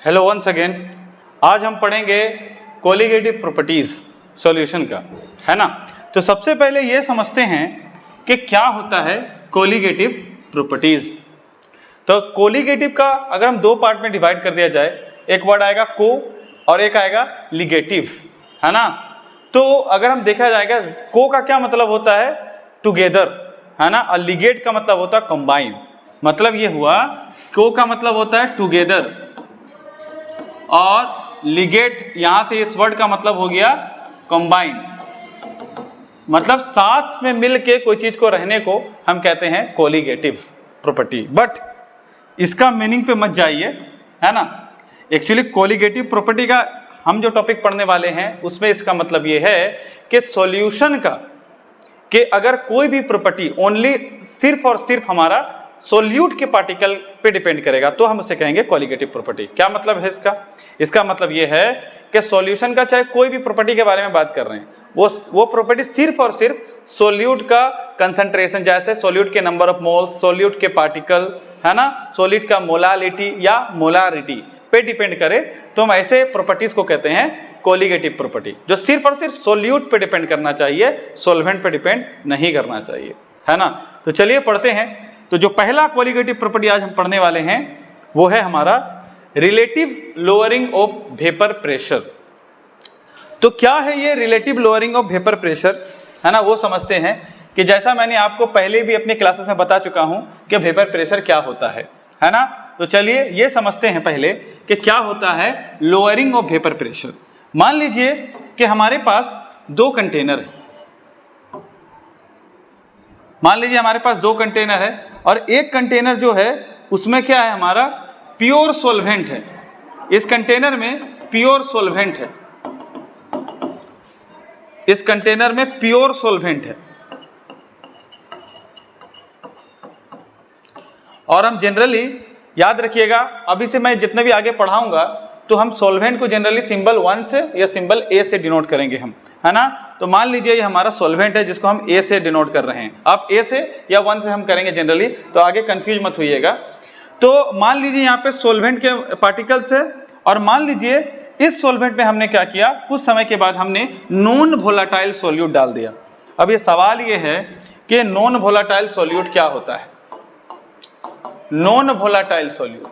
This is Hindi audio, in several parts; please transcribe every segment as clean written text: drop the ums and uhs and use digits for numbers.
Hello once again. आज हम पढ़ेंगे कोलिगेटिव प्रॉपर्टीज सॉल्यूशन का, है ना। तो सबसे पहले ये समझते हैं कि क्या होता है कोलिगेटिव प्रॉपर्टीज। तो कोलिगेटिव का अगर हम दो पार्ट में डिवाइड कर दिया जाए, एक वर्ड आएगा को और एक आएगा लिगेटिव, है ना। तो अगर हम देखा जाएगा को का क्या मतलब होता है टुगेदर, है ना, और लिगेट का मतलब होता है कंबाइन। मतलब ये हुआ को का मतलब होता है टुगेदर और लिगेट यहां से इस वर्ड का मतलब हो गया कंबाइन, मतलब साथ में मिलके कोई चीज को रहने को हम कहते हैं कोलिगेटिव प्रॉपर्टी। बट इसका मीनिंग पे मत जाइए, है ना। एक्चुअली कोलिगेटिव प्रॉपर्टी का हम जो टॉपिक पढ़ने वाले हैं उसमें इसका मतलब ये है कि सॉल्यूशन का कि अगर कोई भी प्रॉपर्टी ओनली सिर्फ और सिर्फ हमारा सोल्यूट के पार्टिकल पे डिपेंड करेगा तो हम उसे कहेंगे कोलिगेटिव प्रॉपर्टी। क्या मतलब है इसका मतलब यह है कि सॉल्यूशन का चाहे कोई भी प्रॉपर्टी के बारे में बात कर रहे हैं, वो प्रॉपर्टी सिर्फ और सिर्फ सोल्यूट का कंसंट्रेशन, जैसे सोल्यूट के नंबर ऑफ मोल्स, सोल्यूट के पार्टिकल, है ना, सोल्यूट का मोलालिटी या मोलारिटी पे डिपेंड करे तो हम ऐसे प्रॉपर्टीज को कहते हैं कोलिगेटिव प्रॉपर्टी, जो सिर्फ और सिर्फ सोल्यूट पे डिपेंड करना चाहिए, सोल्वेंट पे डिपेंड नहीं करना चाहिए, है ना। तो चलिए पढ़ते हैं। तो जो पहला कोलिगेटिव प्रॉपर्टी आज हम पढ़ने वाले हैं वो है हमारा relative lowering of vapour pressure. तो क्या है ये relative lowering of vapour pressure, है ना, वो समझते हैं कि जैसा मैंने आपको पहले भी अपने क्लासेस में बता चुका हूं कि वेपर प्रेशर क्या होता है ना। तो चलिए ये समझते हैं पहले कि क्या होता है लोअरिंग ऑफ वेपर प्रेशर। मान लीजिए कि हमारे पास दो कंटेनर है, मान लीजिए हमारे पास दो कंटेनर है और एक कंटेनर जो है उसमें क्या है हमारा प्योर सॉल्वेंट है, इस कंटेनर में प्योर सॉल्वेंट है, इस कंटेनर में प्योर सॉल्वेंट है। और हम जनरली याद रखिएगा, अभी से मैं जितने भी आगे पढ़ाऊंगा तो हम सॉल्वेंट को जनरली सिंबल 1 से या सिंबल ए से डिनोट करेंगे हम, है ना। तो मान लीजिए ये हमारा सॉल्वेंट है जिसको हम ए से डिनोट कर रहे हैं, आप ए से या 1 से हम करेंगे जनरली, तो आगे कंफ्यूज मत होइएगा। तो मान लीजिए यहाँ पे सॉल्वेंट के पार्टिकल्स है और मान लीजिए इस सॉल्वेंट में हमने क्या किया, कुछ समय के बाद हमने नॉन वोलेटाइल सॉल्यूट डाल दिया। अब ये सवाल ये है कि नॉन वोलेटाइल सॉल्यूट क्या होता है। नॉन वोलेटाइल सॉल्यूट,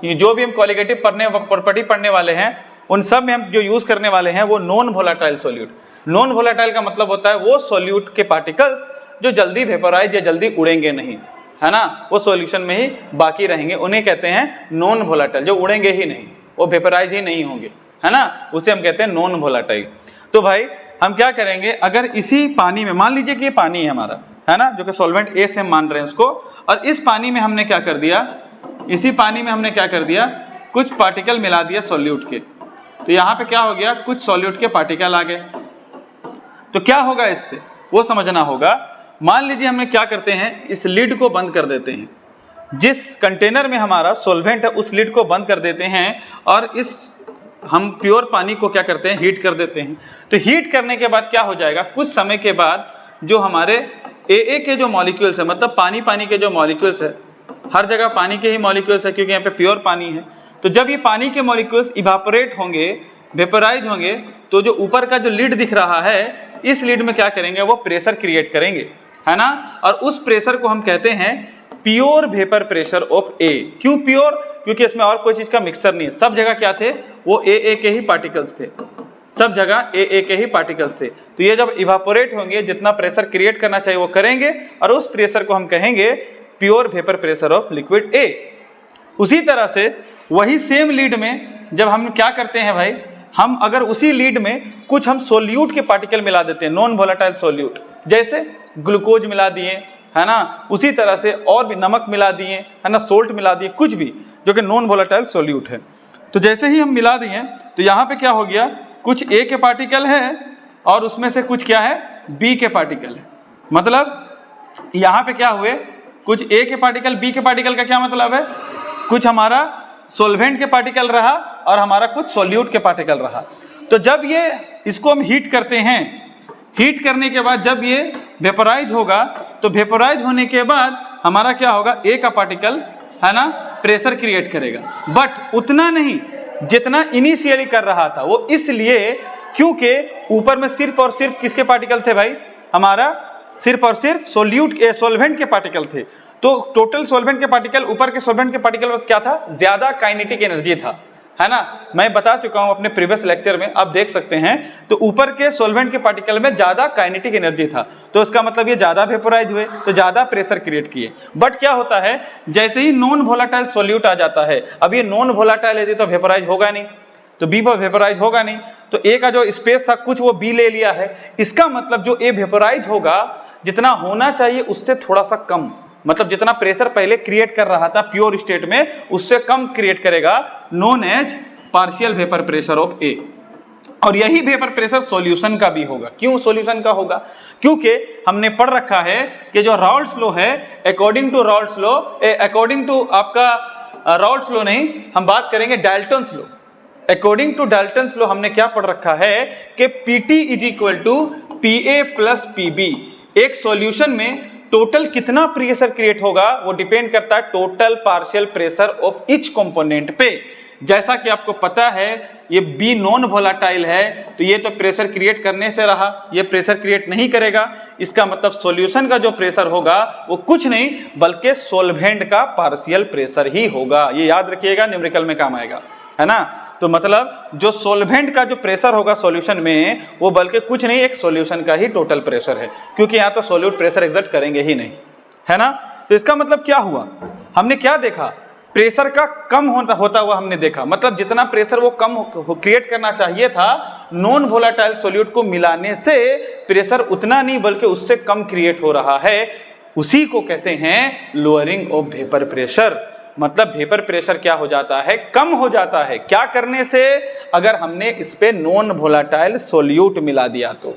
ये जो भी हम कोलिगेटिव प्रॉपर्टी पढ़ने वाले हैं उन सब में हम जो यूज करने वाले हैं वो non volatile solute. Non volatile का मतलब होता है वो सॉल्यूट के पार्टिकल्स जो जल्दी वेपोराइज या जल्दी उड़ेंगे नहीं, है ना, वो सॉल्यूशन में ही बाकी रहेंगे, उन्हें कहते हैं नॉन वोलेटाइल। जो उड़ेंगे ही नहीं, वो वेपोराइज ही नहीं होंगे, है ना, उसे हम कहते हैं नॉन वोलेटाइल। तो भाई हम क्या करेंगे, अगर इसी पानी में मान लीजिए कि ये पानी है हमारा, है ना, जो कि सॉल्वेंट ए से हम मान रहे हैं उसको, और इस पानी में हमने क्या कर दिया, इसी पानी में हमने क्या कर दिया, कुछ पार्टिकल मिला दिया सॉल्यूट के। तो यहाँ पे क्या हो गया, कुछ सॉल्यूट के पार्टिकल आ गए। तो क्या होगा इससे वो समझना होगा। मान लीजिए हमने क्या करते हैं, इस लिड को बंद कर देते हैं, जिस कंटेनर में हमारा सॉल्वेंट है उस लिड को बंद कर देते हैं और इस हम प्योर पानी को क्या करते हैं, हीट कर देते हैं। तो हीट करने के बाद क्या हो जाएगा, कुछ समय के बाद जो हमारे ए के जो मॉलिक्यूल्स है, मतलब पानी के जो मॉलिक्यूल्स है, हर जगह पानी के ही मॉलिक्यूल्स है क्योंकि यहाँ पे प्योर पानी है। तो जब ये पानी के मॉलिक्यूल्स इवापोरेट होंगे, वेपोराइज होंगे, तो जो ऊपर का जो लिड दिख रहा है, इस लिड में क्या करेंगे, वो प्रेशर क्रिएट करेंगे, है ना। और उस प्रेशर को हम कहते हैं प्योर वेपर प्रेशर ऑफ ए। क्यों प्योर, क्योंकि इसमें और कोई चीज का मिक्सचर नहीं है, सब जगह क्या थे, वो ए के ही पार्टिकल्स थे, सब जगह ए के ही पार्टिकल्स थे। तो ये जब इवापोरेट होंगे, जितना प्रेशर क्रिएट करना चाहिए वो करेंगे और उस प्रेशर को हम कहेंगे pure vapour pressure of liquid A. उसी तरह से वही सेम लीड में जब हम क्या करते हैं भाई, हम अगर उसी लीड में कुछ हम सोल्यूट के पार्टिकल मिला देते हैं, नॉन वोलेटाइल सोल्यूट, जैसे ग्लूकोज मिला दिए, है ना, उसी तरह से और भी नमक मिला दिए, है ना, सोल्ट मिला दिए, कुछ भी जो कि नॉन वोलेटाइल सोल्यूट है। तो जैसे ही हम मिला दिए तो यहाँ पे क्या हो गया, कुछ ए के पार्टिकल है और उसमें से कुछ क्या है, बी के पार्टिकल है। मतलब यहाँ पे क्या हुए, कुछ ए के पार्टिकल, बी के पार्टिकल का क्या मतलब है, कुछ हमारा सॉल्वेंट के पार्टिकल रहा और हमारा कुछ सॉल्यूट के पार्टिकल रहा। तो जब ये इसको हम हीट करते हैं, हीट करने के बाद जब ये वेपोराइज होगा तो वेपोराइज होने के बाद हमारा क्या होगा, ए का पार्टिकल है ना प्रेशर क्रिएट करेगा, बट उतना नहीं जितना इनिशियली कर रहा था। वो इसलिए क्योंकि ऊपर में सिर्फ और सिर्फ किसके पार्टिकल थे भाई, हमारा सिर्फ और सिर्फ सोल्वेंट के पार्टिकल थे। तो टोटल सोल्वेंट के पार्टिकल, ऊपर के सोल्वेंट के पार्टिकल बस क्या था, ज्यादा काइनेटिक एनर्जी था, है ना। मैं बता चुका हूं अपने प्रीवियस लेक्चर में, आप देख सकते हैं। तो ऊपर के सोल्वेंट के पार्टिकल में ज्यादा काइनेटिक एनर्जी था, तो इसका मतलब ये ज्यादा वेपोराइज हुए तो ज्यादा प्रेशर क्रिएट किए। बट क्या होता है, जैसे ही नॉन वोलेटाइल सॉल्यूट आ जाता है, अब ये नॉन वोलेटाइल है तो वेपोराइज होगा नहीं, तो बी पर वेपोराइज होगा नहीं, तो ए का जो स्पेस था कुछ वो बी ले लिया है। इसका मतलब जो ए वेपोराइज होगा जितना होना चाहिए उससे थोड़ा सा कम, मतलब जितना प्रेशर पहले क्रिएट कर रहा था प्योर स्टेट में उससे कम क्रिएट करेगा, known as partial vapour pressure of A. और यही वेपर प्रेशर सॉल्यूशन का भी होगा। क्यों सॉल्यूशन का होगा, क्योंकि हमने पढ़ रखा है कि जो राउल्ट्स लॉ है, according to Raoult's law, according to आपका राउल्ट्स लॉ नहीं, हम बात करेंगे Dalton's law. According to Dalton's law हमने क्या पढ़ रखा है कि PT is equal to PA plus PB. एक सॉल्यूशन में टोटल कितना प्रेशर क्रिएट होगा वो डिपेंड करता है total partial pressure of each component पे। जैसा कि आपको पता है ये बी नॉन वोलेटाइल है, तो ये तो प्रेशर क्रिएट करने से रहा, ये प्रेशर क्रिएट नहीं करेगा। इसका मतलब सॉल्यूशन का जो प्रेशर होगा वो कुछ नहीं बल्कि सोल्वेंट का पार्शियल प्रेशर ही होगा। ये याद रखिएगा, न्यूमेरिकल में काम आएगा, है ना। तो मतलब जो सोल्वेंट का जो प्रेशर होगा सॉल्यूशन में वो बल्कि कुछ नहीं एक सॉल्यूशन का ही टोटल प्रेशर है, क्योंकि यहाँ तो सॉल्यूट प्रेशर एक्सर्ट करेंगे ही नहीं, है ना। तो इसका मतलब क्या हुआ, हमने क्या देखा, प्रेशर का कम होता हुआ हमने देखा। मतलब जितना प्रेशर वो कम क्रिएट करना चाहिए था नॉन वोलेटाइल सॉल्यूट को मिलाने से, प्रेशर उतना नहीं बल्कि उससे कम क्रिएट हो रहा है। उसी को कहते हैं लोअरिंग ऑफ वेपर प्रेशर। मतलब वेपर प्रेशर क्या हो जाता है, कम हो जाता है। क्या करने से, अगर हमने इस पे नॉन वोलेटाइल सॉल्यूट मिला दिया तो,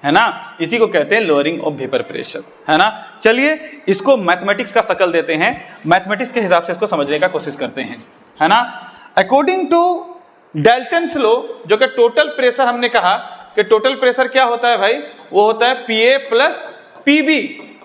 है ना। इसी को कहते हैं लोअरिंग ऑफ वेपर प्रेशर, है ना। चलिए इसको मैथमेटिक्स का शक्ल देते हैं, मैथमेटिक्स के हिसाब से इसको समझने का कोशिश करते हैं, है ना। अकॉर्डिंग टू डाल्टन्स लॉ, जो कि टोटल प्रेशर हमने कहा कि टोटल प्रेशर क्या होता है भाई, वो होता है पीए प्लस पीबी।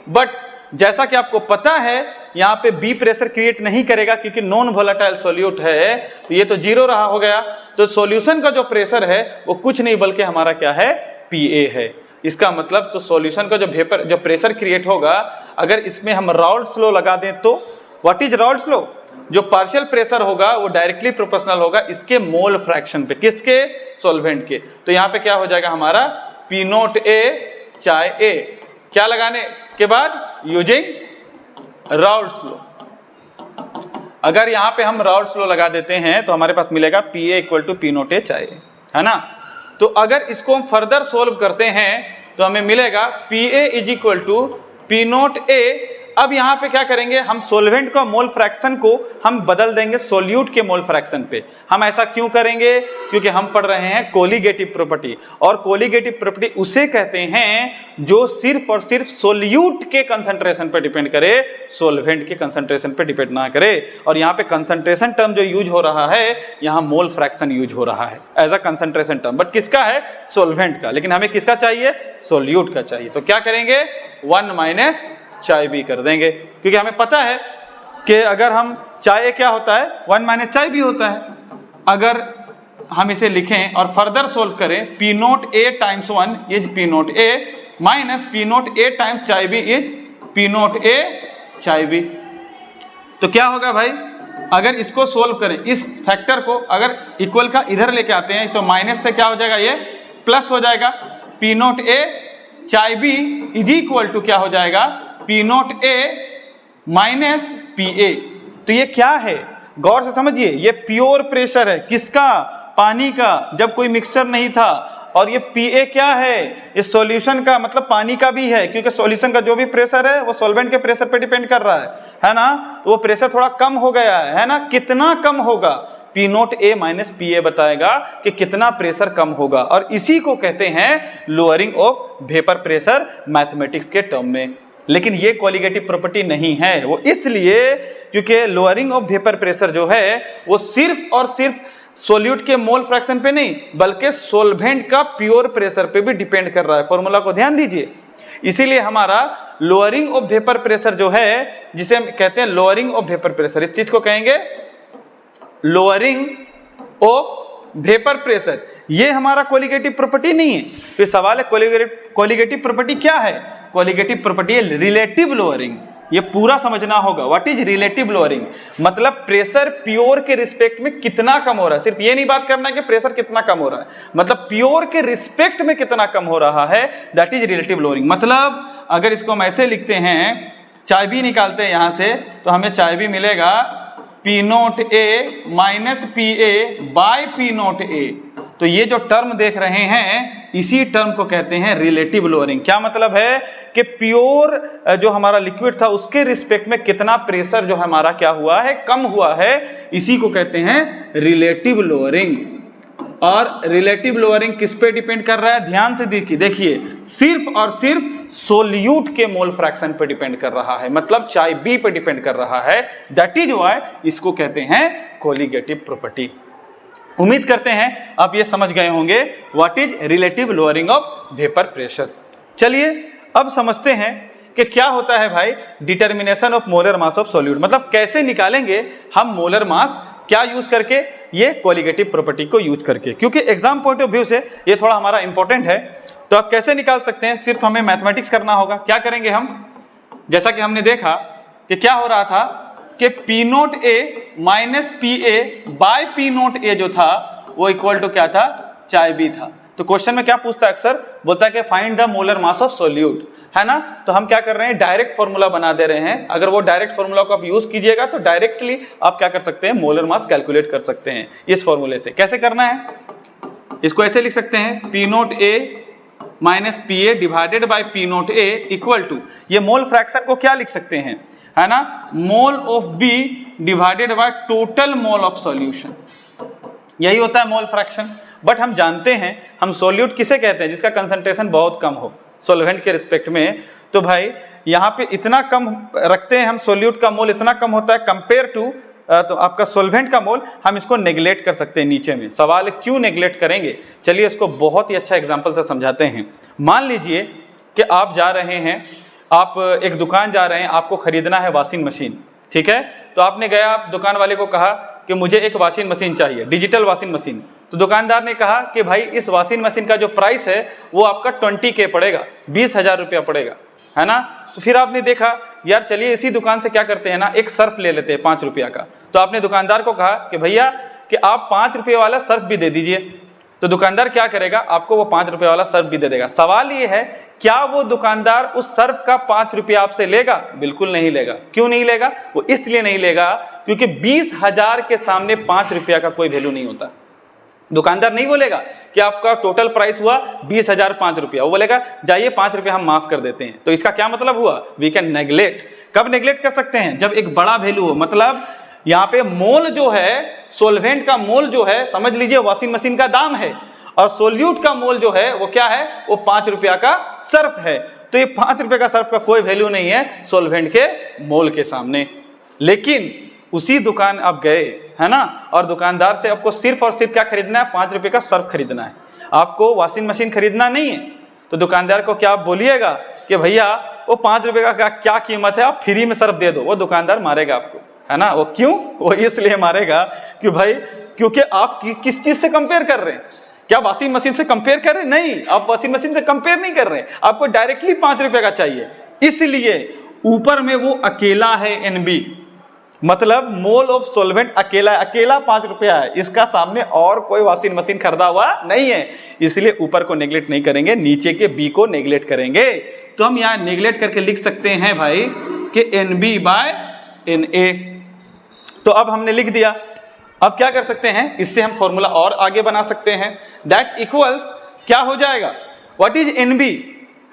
बट जैसा कि आपको पता है यहाँ पे बी प्रेशर क्रिएट नहीं करेगा क्योंकि नॉन वोलेटाइल सॉल्यूट है, तो ये तो जीरो रहा हो गया। तो सॉल्यूशन का जो प्रेशर है वो कुछ नहीं बल्कि हमारा क्या है, पीए है। इसका मतलब तो सॉल्यूशन का जो प्रेशर क्रिएट होगा, अगर इसमें हम राउल्ट्स लॉ लगा दें तो व्हाट इज राउल्ट्स लॉ, जो पार्शियल प्रेशर होगा वो डायरेक्टली प्रोपोर्शनल होगा इसके मोल फ्रैक्शन पे, किसके, सॉल्वेंट के। तो यहाँ पे क्या हो जाएगा हमारा पी नोट ए चाहे ए, क्या लगाने के बाद, यूजिंग राउल्ट्स लॉ। अगर यहाँ पे हम राउल्ट्स लॉ लगा देते हैं तो हमारे पास मिलेगा P A equal to P naught A चाहे, है ना। तो अगर इसको हम फर्दर सोल्व करते हैं तो हमें मिलेगा P A is equal to P naught A. अब यहाँ पे क्या करेंगे, हम सोल्वेंट का मोल फ्रैक्शन को हम बदल देंगे सोल्यूट के मोल फ्रैक्शन पे। हम ऐसा क्यों करेंगे, क्योंकि हम पढ़ रहे हैं कोलिगेटिव प्रॉपर्टी, और कोलिगेटिव प्रॉपर्टी उसे कहते हैं जो सिर्फ और सिर्फ सोल्यूट के कंसंट्रेशन पे डिपेंड करे, सोल्वेंट के कंसंट्रेशन पे डिपेंड ना करे। और यहाँ पे कंसंट्रेशन टर्म जो यूज हो रहा है, यहाँ मोल फ्रैक्शन यूज हो रहा है as a concentration term, but किसका है, सोल्वेंट का। लेकिन हमें किसका चाहिए, सोल्यूट का चाहिए। तो क्या करेंगे, 1 माइनस चाय बी कर देंगे, क्योंकि हमें पता है कि अगर हम चाय क्या होता है, 1 माइनस चाय बी होता है। अगर हम इसे लिखें और फर्दर सोल्व करें, P naught A times 1 is P naught A minus P naught A times चाय बी इज पी नोट ए चाय बी। तो क्या होगा भाई, अगर इसको सोल्व करें, इस फैक्टर को अगर इक्वल का इधर लेके आते हैं तो माइनस से क्या हो जाएगा, ये प्लस हो जाएगा। पी नोट ए चाय बी इज इक्वल टू क्या हो जाएगा, P naught A minus P ए। तो ये क्या है, गौर से समझिए, ये प्योर प्रेशर है, किसका, पानी का, जब कोई मिक्सचर नहीं था। और ये पी ए क्या है, इस सॉल्यूशन का, मतलब पानी का भी है, क्योंकि सॉल्यूशन का जो भी प्रेशर है वो सॉल्वेंट के प्रेशर पे डिपेंड कर रहा है ना। वो प्रेशर थोड़ा कम हो गया है ना। कितना कम होगा, P naught A minus P ए बताएगा कि कितना प्रेशर कम होगा। और इसी को कहते हैं lowering of vapour pressure mathematics के टर्म में। लेकिन ये कोलिगेटिव प्रॉपर्टी नहीं है, वो इसलिए क्योंकि लोअरिंग ऑफ वेपर प्रेशर जो है वो सिर्फ और सिर्फ सोल्यूट के मोल फ्रैक्शन पे नहीं, बल्कि सोल्वेंट का प्योर प्रेशर पे भी डिपेंड कर रहा है। फॉर्मूला को ध्यान दीजिए। इसीलिए हमारा लोअरिंग ऑफ वेपर प्रेशर जो है, जिसे हम कहते हैं लोअरिंग ऑफ वेपर प्रेशर, इस चीज को कहेंगे लोअरिंग ऑफ वेपर प्रेशर। ये हमारा कोलिगेटिव प्रॉपर्टी नहीं है। फिर सवाल है कोलिगेटिव प्रॉपर्टी क्या है? कोलिगेटिव प्रॉपर्टी है रिलेटिव लोअरिंग। ये पूरा समझना होगा। What is relative lowering? मतलब प्रेशर प्योर के रिस्पेक्ट में कितना कम हो रहा है। सिर्फ ये नहीं बात करना है कि प्रेशर कितना कम हो रहा है, मतलब प्योर के रिस्पेक्ट में कितना कम हो रहा है, दैट इज रिलेटिव लोअरिंग। मतलब अगर इसको हम ऐसे लिखते हैं, चाय भी निकालते हैं यहां से, तो हमें चाय भी मिलेगा P naught A minus P A by P naught A. तो ये जो टर्म देख रहे हैं, इसी टर्म को कहते हैं रिलेटिव लोअरिंग। क्या मतलब है कि प्योर जो हमारा लिक्विड था उसके रिस्पेक्ट में कितना प्रेशर जो हमारा क्या हुआ है, कम हुआ है, इसी को कहते हैं रिलेटिव लोअरिंग। और रिलेटिव लोअरिंग किस पे डिपेंड कर रहा है? ध्यान से देखिए, सिर्फ और सिर्फ सोल्यूट के मोल फ्रैक्शन पे डिपेंड कर रहा है, मतलब चाय बी पे डिपेंड कर रहा है। दैट इज व्हाई इसको कहते हैं कोलिगेटिव प्रॉपर्टी। उम्मीद करते हैं आप ये समझ गए होंगे what is relative lowering of vapour pressure. चलिए अब समझते हैं कि क्या होता है भाई determination of molar mass of solute, मतलब कैसे निकालेंगे हम मोलर मास, क्या यूज करके? ये कोलिगेटिव प्रॉपर्टी को यूज करके, क्योंकि एग्जाम पॉइंट ऑफ व्यू से ये थोड़ा हमारा इंपॉर्टेंट है। तो आप कैसे निकाल सकते हैं? सिर्फ हमें मैथमेटिक्स करना होगा। क्या करेंगे हम? जैसा कि हमने देखा कि क्या हो रहा था कि P naught A minus P A by P naught A जो था वो इक्वल टू क्या था? चाय बी था। तो क्वेश्चन में क्या पूछता है अक्सर? बोलता है कि find the molar mass of solute, है ना। तो हम क्या कर रहे हैं? डायरेक्ट फॉर्मूला बना दे रहे हैं। अगर वो डायरेक्ट फॉर्मूला को आप यूज कीजिएगा तो डायरेक्टली आप क्या कर सकते हैं? मोलर मास कैलकुलेट कर सकते हैं इस फॉर्मूले से। कैसे करना है? इसको ऐसे लिख सकते हैं, P naught A minus P A divided by P naught A equal to, ये मोल फ्रैक्शन को क्या लिख सकते हैं, है ना, mole of B divided by total mole of solution. यही होता है मोल फ्रैक्शन। बट हम जानते हैं हम सोल्यूट किसे कहते हैं? जिसका कंसंट्रेशन बहुत कम हो सॉल्वेंट के रिस्पेक्ट में। तो भाई यहाँ पे इतना कम रखते हैं हम, सोल्यूट का मोल इतना कम होता है कंपेयर टू तो आपका सोल्वेंट का मोल, हम इसको नेग्लेक्ट कर सकते हैं नीचे में। सवाल है क्यों नेग्लेक्ट करेंगे? चलिए इसको बहुत ही अच्छा एग्जांपल से समझाते हैं। मान लीजिए कि आप जा रहे हैं, आप एक दुकान जा रहे हैं, आपको खरीदना है वॉशिंग मशीन, ठीक है। तो आपने गया, आप दुकान वाले को कहा कि मुझे एक वॉशिंग मशीन चाहिए, डिजिटल वॉशिंग मशीन। तो दुकानदार ने कहा कि भाई इस वॉशिंग मशीन का जो प्राइस है वो आपका 20K पड़ेगा, 20,000 रुपया पड़ेगा, है ना। तो फिर आपने देखा यार चलिए इसी दुकान से क्या करते हैं ना, एक सर्फ ले लेते हैं 5 रुपया का। तो आपने दुकानदार को कहा कि भैया कि आप 5 रुपये वाला सर्फ भी दे दीजिए। तो दुकानदार क्या करेगा? आपको वो 5 रुपये वाला सर्फ भी दे देगा। सवाल ये है क्या वो दुकानदार उस सर्फ का 5 रुपया आपसे लेगा? बिल्कुल नहीं लेगा। क्यों नहीं लेगा? वो इसलिए नहीं लेगा क्योंकि 20,000 के सामने 5 रुपया का कोई वैल्यू नहीं होता। दुकानदार नहीं बोलेगा कि आपका टोटल प्राइस हुआ 20,000 5 रुपया, वो बोलेगा जाइए 5 रुपया हम माफ कर देते हैं। तो इसका क्या मतलब हुआ? We can neglect. कब नेग्लेक्ट कर सकते हैं? जब एक बड़ा वैल्यू हो। मतलब यहाँ पे मोल जो है, सोल्वेंट का मोल जो है, समझ लीजिए वॉशिंग मशीन का दाम है, और सोल्यूट का मोल जो है वो क्या है? वो 5 रुपया का सर्फ है। तो ये 5 रुपये का सर्फ का कोई वैल्यू नहीं है सोल्वेंट के मोल के सामने। लेकिन उसी दुकान आप गए, है ना, और दुकानदार से आपको सिर्फ और सिर्फ क्या खरीदना है? 5 रुपये का सर्फ खरीदना है, आपको वॉशिंग मशीन खरीदना नहीं है। तो दुकानदार को क्या आप बोलिएगा कि भैया वो 5 रुपये का क्या कीमत है, आप फ्री में सर्फ दे दो? वो दुकानदार मारेगा आपको, है ना। वो क्यों? वो इसलिए मारेगा कि भाई क्योंकि आप किस चीज से कंपेयर कर रहे हैं? क्या वॉशिंग मशीन से कंपेयर कर रहे हैं? नहीं, आप वॉशिंग मशीन से कंपेयर नहीं कर रहे हैं, आपको डायरेक्टली 5 रुपये का चाहिए। इसलिए ऊपर में वो अकेला है NB, मतलब मोल ऑफ सोल्वेंट अकेला 5 रुपया है, इसका सामने और कोई वॉशिंग मशीन खरीदा हुआ नहीं है। इसलिए ऊपर को नेग्लेक्ट नहीं करेंगे, नीचे के B को नेग्लेक्ट करेंगे। तो हम यहाँ नेग्लेक्ट करके लिख सकते हैं भाई कि NB बाय NA। तो अब हमने लिख दिया। अब क्या कर सकते हैं? इससे हम फॉर्मूला और आगे बना सकते हैं। दैट इक्वल्स क्या हो जाएगा? व्हाट इज NB,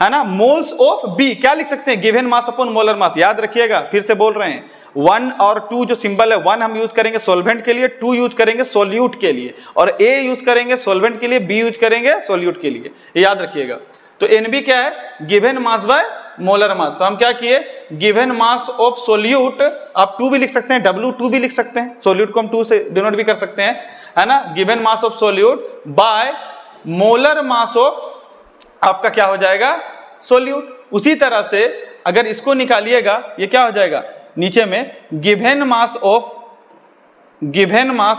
है ना, मोल्स ऑफ B। क्या लिख सकते हैं? Given mass upon molar mass. याद रखिएगा, फिर से बोल रहे हैं, 1 और 2 जो सिंबल है, 1 हम यूज करेंगे सोल्वेंट के लिए, 2 यूज करेंगे सोल्यूट के लिए, और A यूज करेंगे सोल्वेंट के लिए, B यूज करेंगे सोल्यूट के लिए। याद रखिएगा। तो NB क्या है? गिवन मास बाय मोलर मास। तो हम क्या किए? गिवन मास ऑफ सोल्यूट, आप 2 भी लिख सकते हैं, W2 भी लिख सकते हैं, सोल्यूट को हम 2 से डिनोट भी कर सकते हैं, है ना, given mass of solute bye molar mass of आपका क्या हो जाएगा, सोल्यूट। उसी तरह से अगर इसको निकालिएगा, ये क्या हो जाएगा, नीचे में गिवन मास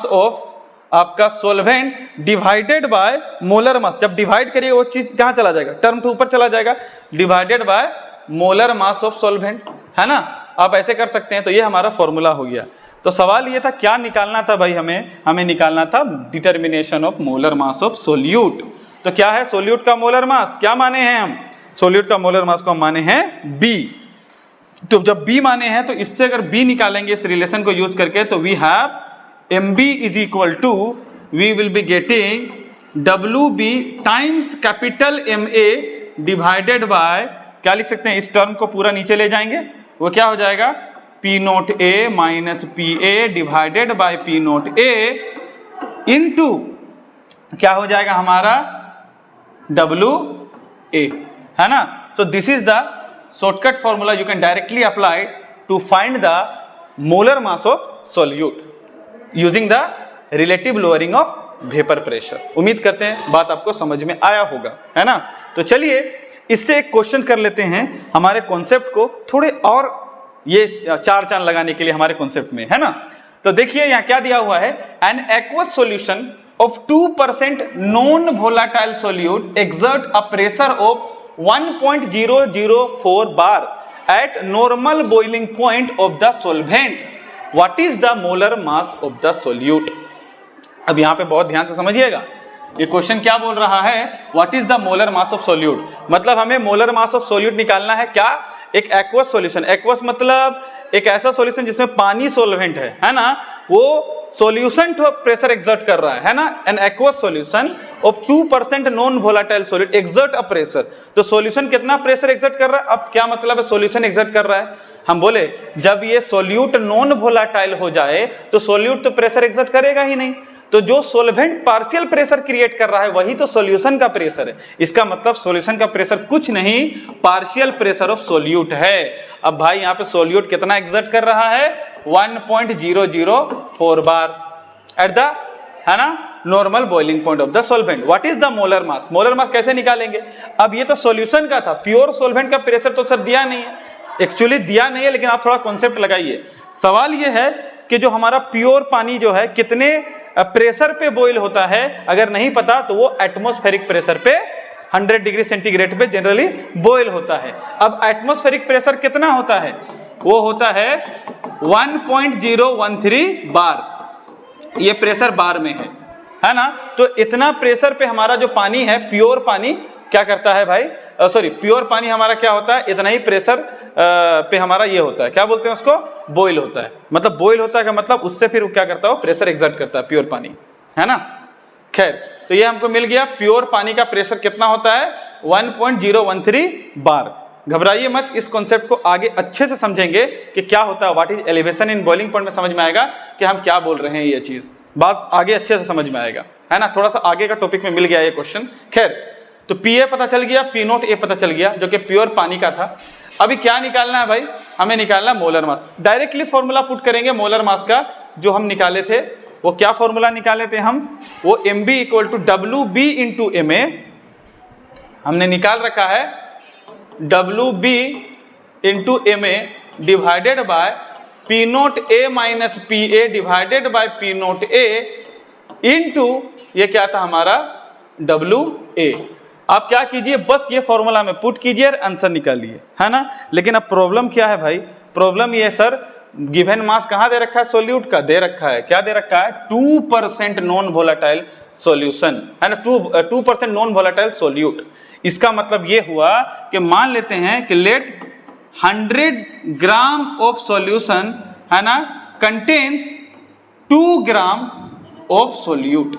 ऑफ आपका सोल्वेंट डिवाइडेड बाय मोलर मास। जब डिवाइड करिए वो चीज कहां चला जाएगा, टर्म टू ऊपर चला जाएगा, divided by molar mass of सोल्वेंट, है ना। आप ऐसे कर सकते हैं। तो ये हमारा फॉर्मूला हो गया। तो सवाल ये था क्या निकालना था भाई, हमें निकालना था determination of molar mass of solute. तो क्या है सोल्यूट का मोलर मास, क्या माने हैं हम, सोल्यूट का मोलर मास को हम माने हैं B। तो जब B माने हैं तो इससे अगर B निकालेंगे इस रिलेशन को यूज करके, तो we have MB is equal to, we will be getting WB times capital MA divided by, क्या लिख सकते हैं, इस टर्म को पूरा नीचे ले जाएंगे, वो क्या हो जाएगा, P naught A minus PA divided by P naught A into क्या हो जाएगा हमारा WA, है ना। So this is the shortcut formula you can directly apply to find the molar mass of solute using the relative lowering of vapour pressure. उम्मीद करते हैं बात आपको समझ में आया होगा, है ना। तो चलिए इससे एक क्वेश्चन कर लेते हैं, हमारे कॉन्सेप्ट को थोड़े और ये चार चांद लगाने के लिए हमारे कॉन्सेप्ट में, है ना। तो देखिए यहाँ क्या दिया हुआ है, an aqueous solution of 2% non volatile solute exert a pressure of 1.004 bar eight normal boiling point of the solvent, what is the molar mass of the solute. अब यहाँ पे बहुत ध्यान से समझिएगा, ये क्वेश्चन क्या बोल रहा है, what is the molar mass of solute, मतलब हमें मोलर मास ऑफ सोल्यूट निकालना है। क्या, एक एक्वस सॉल्यूशन, एक्वस मतलब एक ऐसा सॉल्यूशन जिसमें पानी सोल्वेंट है ना, वो सॉल्यूशन टू प्रेशर एक्सर्ट कर रहा है ना। An aqueous solution of 2% non volatile solute exert a pressure, तो सॉल्यूशन कितना प्रेशर एक्सर्ट कर रहा है। अब क्या मतलब है सॉल्यूशन एक्सर्ट कर रहा है, हम बोले जब ये सॉल्यूट नॉन वोलेटाइल हो जाए तो सॉल्यूट तो प्रेशर एक्सर्ट करेगा ही नहीं, तो जो सोल्वेंट पार्शियल प्रेशर क्रिएट कर रहा है वही तो सॉल्यूशन का प्रेशर है। इसका मतलब सॉल्यूशन का प्रेशर कुछ नहीं, पार्शियल प्रेशर ऑफ सोल्यूट है। अब भाई यहाँ पे सोल्यूट कितना एक्सर्ट कर रहा है, 1.004 बार एट द, है ना, normal boiling point of the सोल्वेंट। What is the molar mass, molar mass कैसे निकालेंगे। अब ये तो सॉल्यूशन का था, प्योर सोल्वेंट का प्रेशर तो सर दिया नहीं है, एक्चुअली दिया नहीं है, लेकिन आप थोड़ा कॉन्सेप्ट लगाइए। सवाल ये है कि जो हमारा प्योर पानी जो है कितने प्रेशर पे बॉईल होता है, अगर नहीं पता तो वो एटमॉस्फेरिक प्रेशर पे 100 डिग्री सेंटीग्रेड पे जनरली बॉईल होता है। अब एटमॉस्फेरिक प्रेशर कितना होता है, वो होता है 1.013 बार, ये प्रेशर बार में है ना। तो इतना प्रेशर पे हमारा जो पानी है, प्योर पानी क्या करता है भाई, सॉरी प्योर पानी हमारा क्या होता है, इतना ही प्रेशर पे हमारा ये होता है, क्या बोलते हैं उसको, बॉईल होता है। मतलब बॉईल होता है का मतलब उससे फिर क्या करता है, प्रेशर एक्सर्ट करता है प्योर पानी, है ना। खैर, तो ये हमको मिल गया, प्योर पानी का प्रेशर कितना होता है, 1.013 बार। घबराइए मत, इस कॉन्सेप्ट को आगे अच्छे से समझेंगे कि क्या होता है, what is elevation in boiling point में समझ में आएगा कि हम क्या बोल रहे हैं, ये चीज बात आगे अच्छे से समझ में आएगा, है ना। थोड़ा सा आगे का टॉपिक में मिल गया ये क्वेश्चन। खैर, तो PA पता चल गया, P नोट A पता चल गया जो कि प्योर पानी का था। अभी क्या निकालना है भाई, हमें निकालना है molar mass. Directly formula put करेंगे मोलर मास का, जो हम निकाले थे वो क्या फॉर्मूला निकाले थे हम, वो MB equal to WB into MA हमने निकाल रखा है, WB into MA divided by P naught A minus PA divided by P naught A into ये क्या था हमारा WA। आप क्या कीजिए, बस ये फॉर्मूला में पुट कीजिए और आंसर निकालिए, है ना। लेकिन अब प्रॉब्लम क्या है भाई, प्रॉब्लम ये सर गिवन मास कहाँ दे रखा है, सोल्यूट का दे रखा है, क्या दे रखा है, 2% नॉन वोलेटाइल सॉल्यूशन, है ना, 2% नॉन वोलेटाइल सोल्यूट। इसका मतलब ये हुआ कि मान लेते हैं कि लेट 100 ग्राम ऑफ सॉल्यूशन, है ना, कंटेन्स 2 ग्राम ऑफ सोल्यूट,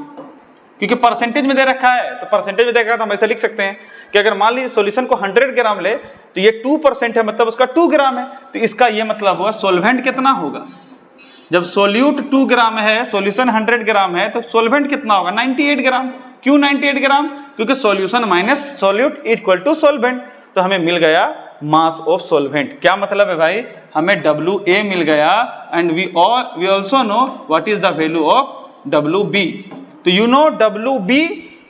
क्योंकि परसेंटेज में दे रखा है, तो परसेंटेज में दे रखा है तो हम ऐसे लिख सकते हैं कि अगर मान लीजिए सॉल्यूशन को 100 ग्राम ले तो ये 2% है, मतलब उसका 2 ग्राम है। तो इसका ये मतलब हुआ सोल्वेंट कितना होगा, जब सोल्यूट 2 ग्राम है, सॉल्यूशन 100 ग्राम है, तो सोल्वेंट कितना होगा, 98 ग्राम। क्यों 98 ग्राम, क्योंकि solution minus solute equal to solvent. तो हमें मिल गया मास ऑफ सोल्वेंट। क्या मतलब है भाई, हमें WA मिल गया and we also know what is the value of WB। तो you know WB,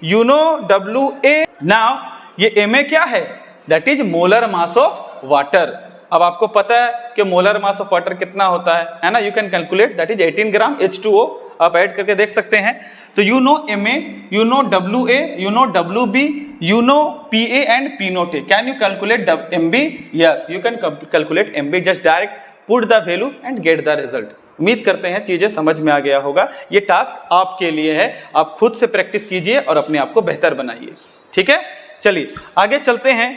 you know WA। Now ये Ma क्या है? That is molar mass of water. अब आपको पता है कि मोलर मास ऑफ वाटर कितना होता है ना? You can calculate, that is 18 gram H2O। आप ऐड करके देख सकते हैं। तो you know Ma, you know WA, you know WB, you know PA and P naught A। Can you calculate MB? Yes, you can calculate MB। Just direct put the value and get the result. उम्मीद करते हैं चीजें समझ में आ गया होगा। ये टास्क आपके लिए है, आप खुद से प्रैक्टिस कीजिए और अपने आप को बेहतर बनाइए। ठीक है, चलिए आगे चलते हैं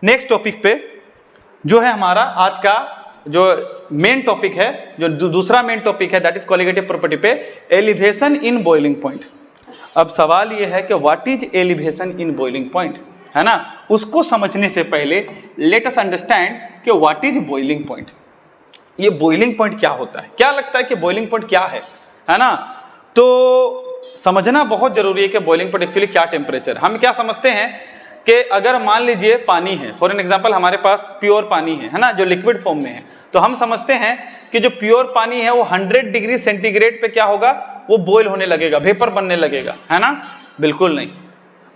नेक्स्ट टॉपिक पे, जो है हमारा आज का जो मेन टॉपिक है, जो दूसरा मेन टॉपिक है, दैट इज क्वालिटेटिव प्रॉपर्टी पे, एलिवेशन इन बॉइलिंग पॉइंट। अब सवाल ये है कि what is elevation in boiling point, है ना? उसको समझने से पहले लेट अस अंडरस्टैंड कि व्हाट इज बॉइलिंग पॉइंट। ये बॉइलिंग पॉइंट क्या होता है? क्या लगता है कि बॉइलिंग पॉइंट क्या है ना? तो समझना बहुत जरूरी है कि बॉइलिंग पॉइंट एक्चुअली क्या टेम्परेचर। हम क्या समझते हैं कि अगर मान लीजिए पानी है, फॉर एन एग्जांपल हमारे पास प्योर पानी है ना, जो लिक्विड फॉर्म में है, तो हम समझते हैं कि जो प्योर पानी है वो 100 डिग्री सेंटीग्रेड पे क्या होगा, वो बॉयल होने लगेगा, वेपर बनने लगेगा, है ना? बिल्कुल नहीं।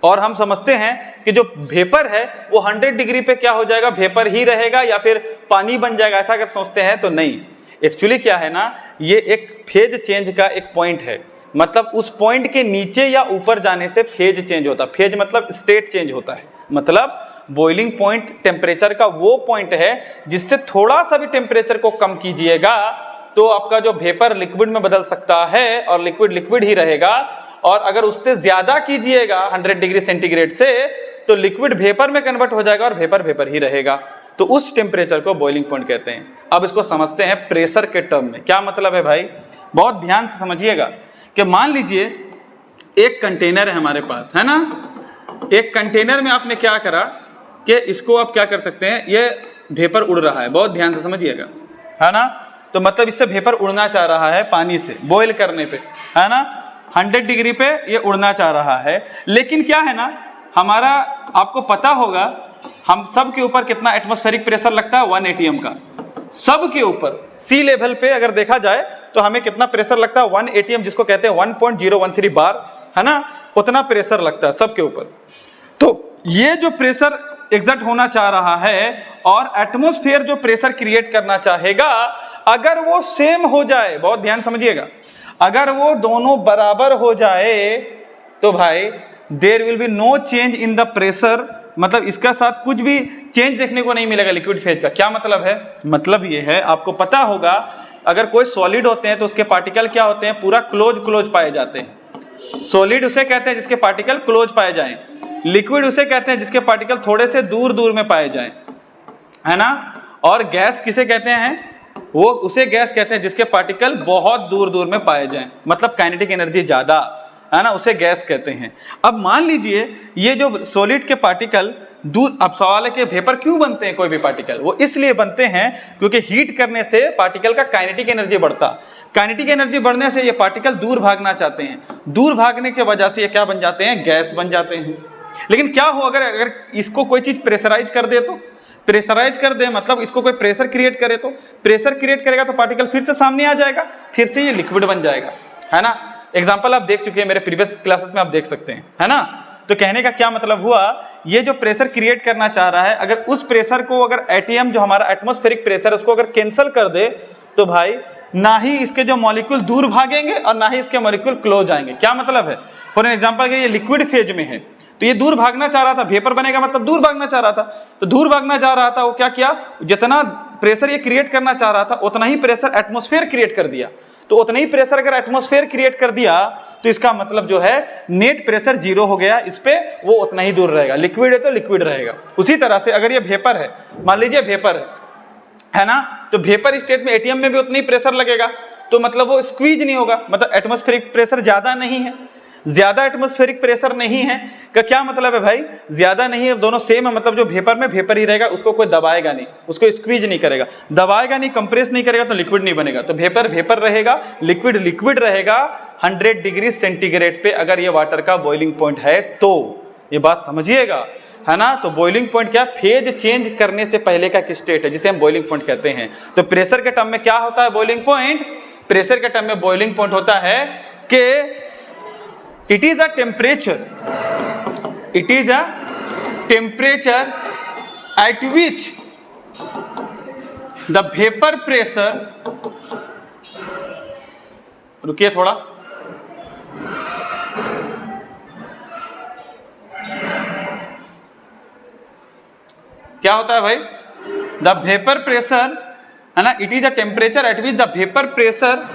और हम समझते हैं कि जो वेपर है वो 100 डिग्री पे क्या हो जाएगा, वेपर ही रहेगा या फिर पानी बन जाएगा। ऐसा अगर सोचते हैं तो नहीं। एक्चुअली क्या है ना, ये एक फेज चेंज का एक पॉइंट है। मतलब उस पॉइंट के नीचे या ऊपर जाने से फेज चेंज होता है। फेज मतलब स्टेट चेंज होता है। मतलब बॉइलिंग पॉइंट टेम्परेचर का वो पॉइंट है जिससे थोड़ा सा भी टेम्परेचर को कम कीजिएगा तो आपका जो वेपर लिक्विड में बदल सकता है और लिक्विड लिक्विड ही रहेगा। और अगर उससे ज्यादा कीजिएगा 100 डिग्री सेंटीग्रेड से तो लिक्विड वेपर में कन्वर्ट हो जाएगा और वेपर वेपर ही रहेगा। तो उस टेम्परेचर को बॉइलिंग पॉइंट कहते हैं। अब इसको समझते हैं प्रेशर के टर्म में। क्या मतलब है भाई, बहुत ध्यान से समझिएगा कि मान लीजिए एक कंटेनर है हमारे पास, है ना? एक कंटेनर में आपने क्या करा कि इसको आप क्या कर सकते हैं, ये वेपर उड़ रहा है, बहुत ध्यान से समझिएगा, है ना? तो मतलब इससे वेपर उड़ना चाह रहा है पानी से बॉईल करने पे, है ना? 100 डिग्री पे ये उड़ना चाह रहा है। लेकिन क्या है ना, हमारा आपको पता होगा हम सब के ऊपर कितना एटमॉस्फेरिक प्रेशर लगता है, 1 atm का। सब के ऊपर सी लेवल पे अगर देखा जाए तो हमें कितना प्रेशर लगता है, 1 atm, जिसको कहते हैं 1.013 बार, है ना? उतना प्रेशर लगता है सबके ऊपर। तो ये जो प्रेशर एग्जर्ट होना चाह रहा है और एटमॉस्फेयर जो प्रेशर क्रिएट करना चाहेगा, अगर वो सेम हो जाए, बहुत ध्यान समझिएगा, अगर वो दोनों बराबर हो जाए तो भाई there will be no change in the pressure. मतलब इसका साथ कुछ भी चेंज देखने को नहीं मिलेगा लिक्विड फेज का। क्या मतलब है? मतलब ये है, आपको पता होगा अगर कोई सॉलिड होते हैं तो उसके पार्टिकल क्या होते हैं, पूरा क्लोज पाए जाते हैं। सॉलिड उसे कहते हैं जिसके पार्टिकल क्लोज पाए जाएं। लिक्विड उसे कहते हैं जिसके पार्टिकल थोड़े से दूर दूर में पाए जाएं, है ना? और गैस किसे कहते हैं, वो उसे गैस कहते हैं जिसके पार्टिकल बहुत दूर दूर में पाए जाएं, मतलब काइनेटिक एनर्जी ज्यादा, है ना? उसे गैस कहते हैं। अब मान लीजिए ये जो सॉलिड के पार्टिकल दूर, अब सवाल है कि वेपर क्यों बनते हैं कोई भी पार्टिकल? वो इसलिए बनते हैं क्योंकि हीट करने से पार्टिकल का काइनेटिक एनर्जी बढ़ता। काइनेटिक एनर्जी बढ़ने से ये पार्टिकल दूर भागना चाहते हैं। दूर भागने की वजह से ये क्या बन जाते हैं, गैस बन जाते हैं। लेकिन क्या हो अगर इसको कोई चीज प्रेशराइज कर दे, तो प्रेशराइज कर दे मतलब इसको कोई प्रेशर क्रिएट करे, तो प्रेशर क्रिएट करेगा तो पार्टिकल फिर से सामने आ जाएगा, फिर से ये लिक्विड बन जाएगा, है ना? एग्जांपल आप देख चुके हैं मेरे प्रीवियस क्लासेस में, आप देख सकते हैं, है ना? तो कहने का क्या मतलब हुआ, ये जो प्रेशर क्रिएट करना चाह रहा है, अगर उस प्रेशर को, अगर एटीएम जो हमारा एटमॉस्फेरिक प्रेशर, उसको अगर कैंसिल कर दे तो भाई ना ही इसके जो मॉलिक्यूल दूर भागेंगे और ना ही इसके मॉलिक्यूल क्लोज आएंगे। क्या मतलब है? फॉर एन एग्जांपल ये लिक्विड फेज में है तो ये दूर भागना चाह रहा था, वेपर बनेगा मतलब दूर भागना चाह रहा था। तो दूर भागना चाह रहा था, वो क्या किया, जितना प्रेशर ये क्रिएट करना चाह रहा था उतना ही प्रेशर एटमॉस्फेयर क्रिएट कर दिया। तो उतना ही प्रेशर अगर एटमॉस्फेयर क्रिएट कर दिया तो इसका मतलब जो है नेट प्रेशर 0 हो गया, इस पे वो उतना ही दूर रहेगा। लिक्विड है तो लिक्विड रहेगा। उसी तरह से अगर ये वेपर है, मान लीजिए वेपर है ना, तो वेपर स्टेट में एटीएम में भी उतना ही प्रेशर लगेगा, तो मतलब वो स्क्वीज नहीं होगा, मतलब एटमॉस्फेरिक प्रेशर ज्यादा नहीं है, ज्यादा एटमॉस्फेरिक प्रेशर नहीं है का क्या मतलब है भाई, ज्यादा नहीं है, दोनों सेम है, मतलब जो वेपर में वेपर ही रहेगा, उसको कोई दबाएगा नहीं, उसको स्क्वीज नहीं करेगा, दबाएगा नहीं, कंप्रेस नहीं करेगा तो लिक्विड नहीं बनेगा। तो वेपर वेपर रहेगा, लिक्विड लिक्विड रहेगा 100 डिग्री सेंटीग्रेड पे अगर ये वाटर का बॉइलिंग पॉइंट है तो। ये बात समझिएगा, है ना? तो बॉइलिंग पॉइंट क्या, फेज चेंज करने से पहले का स्टेट है जिसे हम बॉइलिंग पॉइंट कहते हैं। तो प्रेशर के टर्म में क्या होता है बॉइलिंग पॉइंट, प्रेशर के टर्म में बॉइलिंग पॉइंट होता है कि it is a temperature at which the vapour pressure, रुकिए थोड़ा, क्या होता है भाई, द वेपर प्रेशर है ना, it is a temperature at which the vapour pressure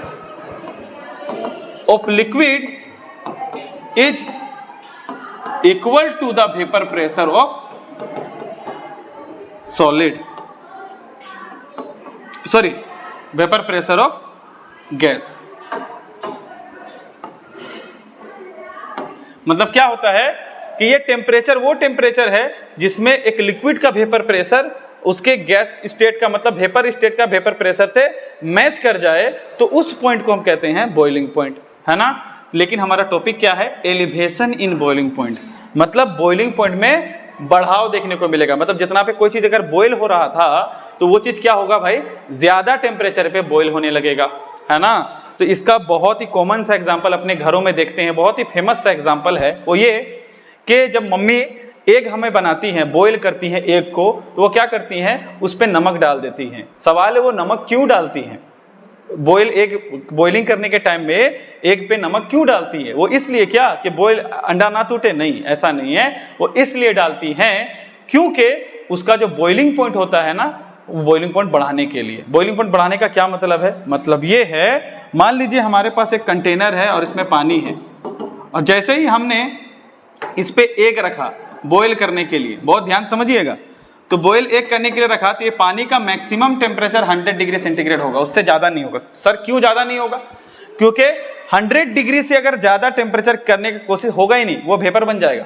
of liquid is equal to the vapour pressure of solid, sorry vapour pressure of gas. मतलब क्या होता है कि ये टेम्परेचर वो टेम्परेचर है जिसमें एक लिक्विड का वेपर प्रेशर उसके गैस स्टेट का मतलब वेपर स्टेट का वेपर प्रेशर से मैच कर जाए, तो उस पॉइंट को हम कहते हैं बॉइलिंग पॉइंट, है ना। लेकिन हमारा टॉपिक क्या है, एलिवेशन इन बॉइलिंग पॉइंट, मतलब बॉइलिंग पॉइंट में बढ़ाव देखने को मिलेगा। मतलब जितना पे कोई चीज अगर बॉयल हो रहा था तो वो चीज क्या होगा भाई, ज्यादा टेम्परेचर पे बॉयल होने लगेगा, है ना। तो इसका बहुत ही कॉमन सा एग्जांपल अपने घरों में देखते हैं, बहुत ही फेमस सा एग्जांपल है वो ये कि जब मम्मी एग हमें बनाती हैं, बॉयल करती हैं एग को, तो वो क्या करती हैं, उस पे नमक डाल देती हैं। सवाल है वो नमक क्यों डालती हैं, बॉइलिंग करने के टाइम में एग पे नमक क्यों डालती है? वो इसलिए क्या कि बॉयल अंडा ना टूटे, नहीं ऐसा नहीं है, वो इसलिए डालती हैं क्योंकि उसका जो बॉइलिंग पॉइंट होता है ना, बॉइलिंग पॉइंट बढ़ाने के लिए। बॉइलिंग पॉइंट बढ़ाने का क्या मतलब है, मतलब ये है, मान लीजिए हमारे पास एक कंटेनर है और इसमें पानी है, और जैसे ही हमने इस पे एग रखा बॉयल करने के लिए, बहुत ध्यान समझिएगा, तो बॉयल एग करने के लिए रखा तो ये पानी का मैक्सिमम टेम्परेचर 100 डिग्री सेंटीग्रेड होगा, उससे ज्यादा नहीं होगा। सर क्यों ज्यादा नहीं होगा? क्योंकि 100 डिग्री से अगर ज्यादा टेम्परेचर करने की कोशिश होगा ही नहीं, वो वेपर बन जाएगा।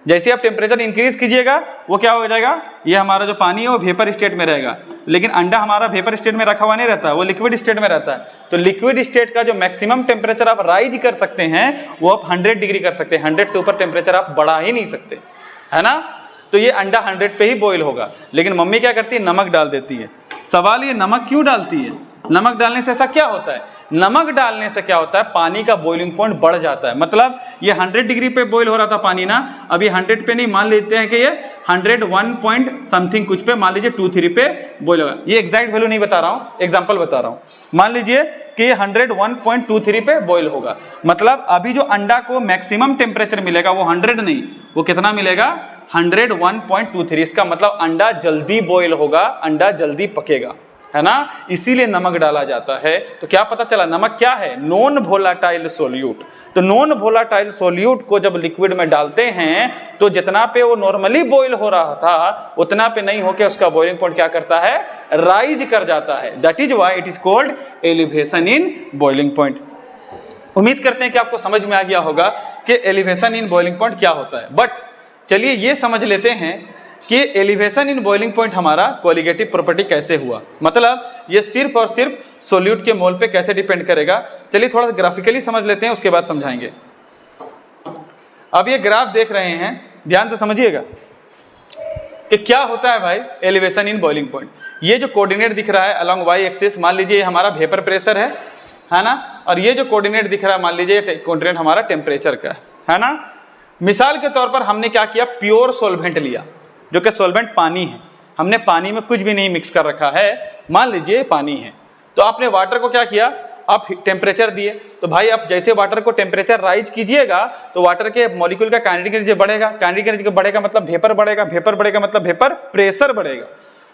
जैसे आप टेम्परेचर इंक्रीज कीजिएगा वो क्या हो जाएगा, ये हमारा जो पानी है वो वेपर स्टेट में रहेगा। लेकिन अंडा हमारा वेपर स्टेट में रखा हुआ नहीं रहता, वो लिक्विड स्टेट में रहता है। तो लिक्विड स्टेट का जो मैक्सिमम टेम्परेचर आप राइज कर सकते हैं वो आप 100 डिग्री कर सकते हैं, 100 से ऊपर टेम्परेचर आप बढ़ा ही नहीं सकते, है ना। तो ये अंडा 100 पे ही बॉईल होगा। लेकिन मम्मी क्या करती है, नमक डाल देती है। सवाल ये नमक क्यों डालती है? नमक डालने से ऐसा क्या होता है, नमक डालने से क्या होता है, पानी का बॉइलिंग पॉइंट बढ़ जाता है। मतलब ये 100 डिग्री पे बॉईल हो रहा था पानी ना, अभी 100 पे नहीं, मान लेते हैं कि ये 101 पॉइंट समथिंग कुछ पे, मान लीजिए 23 पे बॉईल होगा। ये एग्जैक्ट वैल्यू नहीं बता रहा हूँ, एग्जांपल बता रहा हूँ। मान लीजिए कि ये 101.23 पे बॉईल होगा, मतलब अभी जो अंडा को मैक्सिमम टेम्परेचर मिलेगा वो 100 नहीं, वो कितना मिलेगा, 101.23। इसका मतलब अंडा जल्दी बॉईल होगा, अंडा जल्दी पकेगा, है ना, इसीलिए नमक डाला जाता है। तो क्या पता चला, नमक क्या है, नॉन वोलाटाइल सोल्यूट। तो नॉन वोलाटाइल सोल्यूट को जब लिक्विड में डालते हैं तो जितना पे वो नॉर्मली बॉईल हो रहा था उतना पे नहीं होकर उसका बॉइलिंग पॉइंट क्या करता है, राइज कर जाता है। That is why it is called elevation in boiling point. उम्मीद करते हैं कि आपको समझ में आ गया होगा कि एलिवेशन इन बॉइलिंग पॉइंट क्या होता है। बट चलिए ये समझ लेते हैं कि एलिवेशन इन बॉइलिंग पॉइंट हमारा कोलिगेटिव प्रॉपर्टी कैसे हुआ, मतलब ये सिर्फ और सिर्फ सोल्यूट के मोल पे कैसे डिपेंड करेगा। चलिए थोड़ा सा ग्राफिकली समझ लेते हैं, उसके बाद समझाएंगे। अब ये ग्राफ देख रहे हैं, ध्यान से समझिएगा कि क्या होता है भाई एलिवेशन इन बॉइलिंग पॉइंट। ये जो कोऑर्डिनेट दिख रहा है अलोंग वाई एक्सिस, मान लीजिए ये हमारा वेपर प्रेशर है ना, और ये जो कोऑर्डिनेट दिख रहा है मान लीजिए कोऑर्डिनेट हमारा टेम्परेचर का है ना। मिसाल के तौर पर हमने क्या किया, प्योर सॉल्वेंट लिया, जो कि सॉल्वेंट पानी है, हमने पानी में कुछ भी नहीं मिक्स कर रखा है, मान लीजिए पानी है। तो आपने वाटर को क्या किया, आप टेम्परेचर दिए, तो भाई आप जैसे वाटर को टेम्परेचर राइज कीजिएगा तो वाटर के मॉलिक्यूल का काइनेटिक एनर्जी बढ़ेगा, काइनेटिक एनर्जी बढ़ेगा मतलब वेपर बढ़ेगा, वेपर बढ़ेगा मतलब वेपर प्रेशर बढ़ेगा।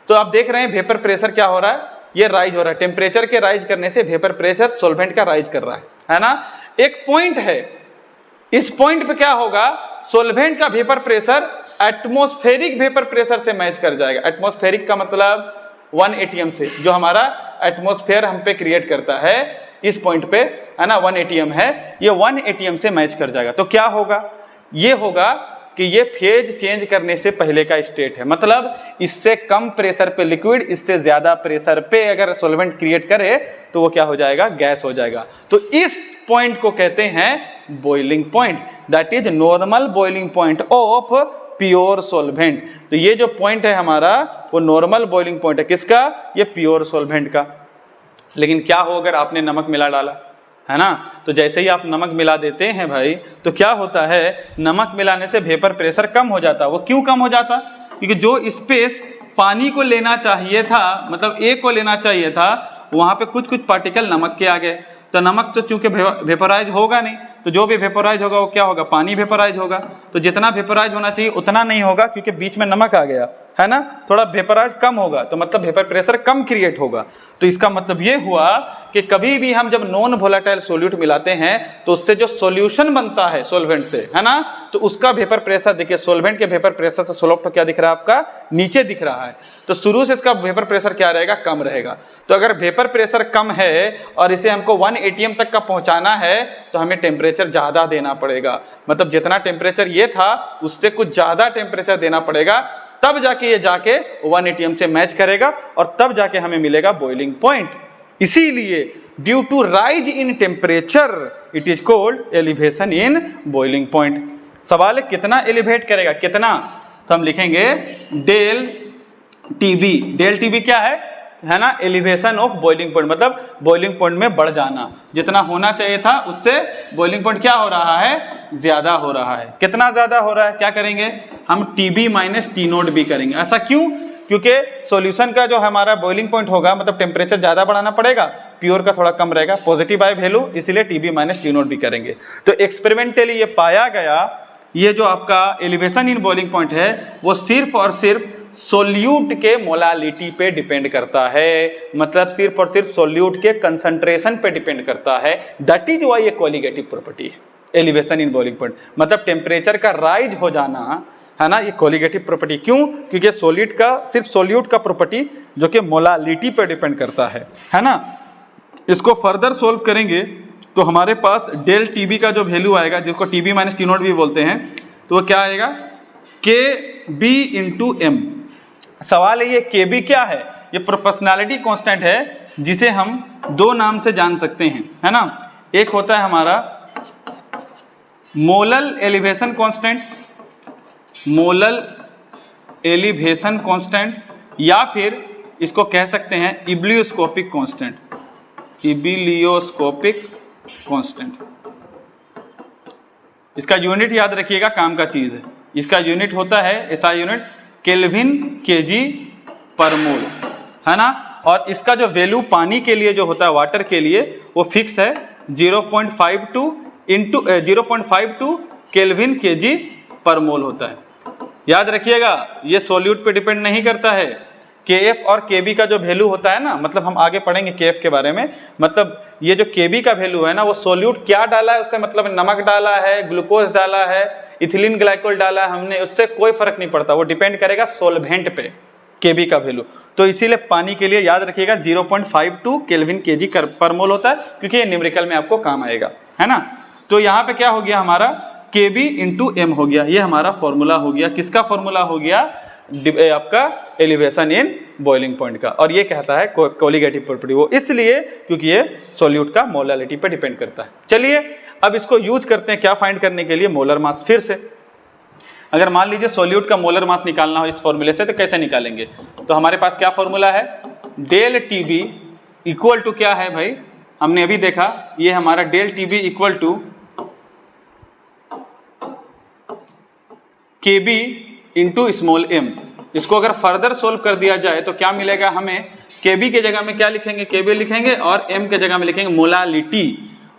तो आप देख रहे हैं वेपर प्रेशर क्या हो रहा है, ये राइज हो रहा है। टेम्परेचर के राइज करने से वेपर प्रेशर सॉल्वेंट का राइज कर रहा है ना। एक पॉइंट है, इस पॉइंट पे क्या होगा, सॉल्वेंट का vapour pressure atmospheric vapour pressure से मैच कर जाएगा। एटमॉस्फेरिक का मतलब 1 atm से, जो हमारा एटमॉस्फेयर हम पे क्रिएट करता है इस पॉइंट पे, है ना, 1 atm है, ये 1 atm से मैच कर जाएगा। तो क्या होगा, ये होगा कि ये फेज चेंज करने से पहले का स्टेट है, मतलब इससे कम प्रेशर पे लिक्विड, इससे ज्यादा प्रेशर पे अगर सॉल्वेंट क्रिएट करे तो वो क्या हो जाएगा, गैस हो जाएगा। तो इस पॉइंट को कहते हैं boiling point, that is normal boiling point of pure solvent. तो ये जो पॉइंट है हमारा वो नॉर्मल बॉइलिंग पॉइंट है, किसका, ये प्योर सॉल्वेंट का। लेकिन क्या हो अगर आपने नमक मिला डाला, है ना। तो जैसे ही आप नमक मिला देते हैं भाई, तो क्या होता है, नमक मिलाने से वेपर प्रेशर कम हो जाता। वो क्यों कम हो जाता? क्योंकि जो स्पेस पानी को लेना चाहिए था, मतलब ए को लेना चाहिए था, वहाँ पे कुछ कुछ पार्टिकल नमक के आ गए। तो नमक तो चूंकि वेपराइज होगा नहीं, तो जो भी वेपराइज होगा वो क्या होगा, पानी वेपराइज होगा। तो जितना वेपराइज होना चाहिए उतना नहीं होगा, क्योंकि बीच में नमक आ गया, है ना। थोड़ा वेपराइज कम होगा, तो मतलब वेपर प्रेशर कम क्रिएट होगा। तो इसका मतलब ये हुआ कि कभी भी हम जब नॉन वोलेटाइल सोल्यूट मिलाते हैं तो उससे जो सॉल्यूशन बनता है सॉल्वेंट से, है ना, तो उसका वेपर प्रेशर देखिए, सॉल्वेंट के वेपर प्रेशर से सोल्यूट क्या दिख रहा है आपका, नीचे दिख रहा है। तो शुरू से इसका वेपर प्रेशर क्या रहेगा, कम रहेगा। तो अगर वेपर प्रेशर कम है और इसे हमको 1 atm तक का पहुंचाना है, तो हमें टेम्परेचर ज्यादा देना पड़ेगा। मतलब जितना टेम्परेचर ये था उससे कुछ ज्यादा टेम्परेचर देना पड़ेगा, तब जाके ये जाके 1 atm से मैच करेगा और तब जाके हमें मिलेगा बॉइलिंग पॉइंट। इसीलिए due to rise in temperature it is called elevation in boiling point. सवाल है कितना एलिवेट करेगा, कितना, तो हम लिखेंगे डेल टीबी। डेल टीबी क्या है ना, एलिवेशन ऑफ बॉइलिंग पॉइंट, मतलब बॉइलिंग पॉइंट में बढ़ जाना। जितना होना चाहिए था उससे बॉइलिंग पॉइंट क्या हो रहा है, ज्यादा हो रहा है। कितना ज्यादा हो रहा है, क्या करेंगे हम, टीबी माइनस टी नोट भी करेंगे। ऐसा क्यों, क्योंकि सॉल्यूशन का जो हमारा बॉइलिंग पॉइंट होगा, मतलब टेम्परेचर ज्यादा बढ़ाना पड़ेगा, प्योर का थोड़ा कम रहेगा, पॉजिटिव आई वैल्यू, इसीलिए टीबी माइनस टी नोट भी करेंगे। तो एक्सपेरिमेंटली ये पाया गया, ये जो आपका एलिवेशन इन बॉइलिंग पॉइंट है वो सिर्फ और सिर्फ सोल्यूट के मोलालिटी पे डिपेंड करता है, मतलब सिर्फ और सिर्फ सोल्यूट के कंसंट्रेशन पे डिपेंड करता है। दैट इज व्हाई ये कोलिगेटिव प्रॉपर्टी है एलिवेशन इन बॉइलिंग पॉइंट, मतलब टेम्परेचर का राइज हो जाना, है ना, ये कोलिगेटिव प्रॉपर्टी। क्यों, क्योंकि सॉलिड का सिर्फ सोल्यूट का प्रॉपर्टी जो कि मोलालिटी पे डिपेंड करता है ना। इसको फर्दर सोल्व करेंगे तो हमारे पास डेल टीबी का जो वैल्यू आएगा, जिसको टीबी माइनस टी नोट भी बोलते हैं, तो वो क्या आएगा, के बी इंटू एम। सवाल है ये के बी क्या है, ये प्रोपोर्शनैलिटी कांस्टेंट है जिसे हम दो नाम से जान सकते हैं, है ना। एक होता है हमारा molal elevation constant, molal elevation constant, या फिर इसको कह सकते हैं इब्लियोस्कोपिक कांस्टेंट, इब्लियोस्कोपिक कांस्टेंट। इसका यूनिट याद रखिएगा, काम का चीज है। इसका यूनिट होता है, ऐसा यूनिट केल्विन केजी पर मोल, है ना। और इसका जो वैल्यू पानी के लिए जो होता है, वाटर के लिए, वो फिक्स है 0.52 केल्विन केजी पर मोल होता है। याद रखिएगा, ये सोल्यूट पे डिपेंड नहीं करता है। केएफ और केबी का जो वैल्यू होता है ना, मतलब हम आगे पढ़ेंगे केएफ के बारे में, मतलब ये जो केबी का वैल्यू है ना, वो सोल्यूट क्या डाला है उससे, मतलब नमक डाला है, ग्लूकोज डाला है, इथिलीन ग्लाइकोल डाला है हमने, उससे कोई फर्क नहीं पड़ता, वो डिपेंड करेगा सोलवेंट पे केबी का वैल्यू। तो इसीलिए पानी के लिए याद रखिएगा 0.52 केल्विन केजी पर मोल होता है, क्योंकि ये न्यूमेरिकल में आपको काम आएगा, है ना। तो यहाँ पे क्या हो गया हमारा, केबी इंटू एम हो गया, ये हमारा फॉर्मूला हो गया। किसका फॉर्मूला हो गया, आपका एलिवेशन इन बॉइलिंग पॉइंट का। और ये कहता है कोलिगेटिव प्रॉपर्टी, वो इसलिए क्योंकि ये सॉल्यूट का मोलालिटी पे डिपेंड करता है। चलिए अब इसको यूज करते हैं क्या फाइंड करने के लिए, मोलर मास। फिर से अगर मान लीजिए सॉल्यूट का मोलर मास निकालना हो इस फॉर्मूले से, तो कैसे निकालेंगे, तो हमारे पास क्या फॉर्मूला है, डेल टीबी इक्वल टू क्या है भाई, हमने अभी देखा, ये हमारा del TB equal to KB into small M. इसको अगर फर्दर सोल्व कर दिया जाए तो क्या मिलेगा हमें, केबी के जगह में क्या लिखेंगे, केबी लिखेंगे, और एम के जगह में लिखेंगे molality.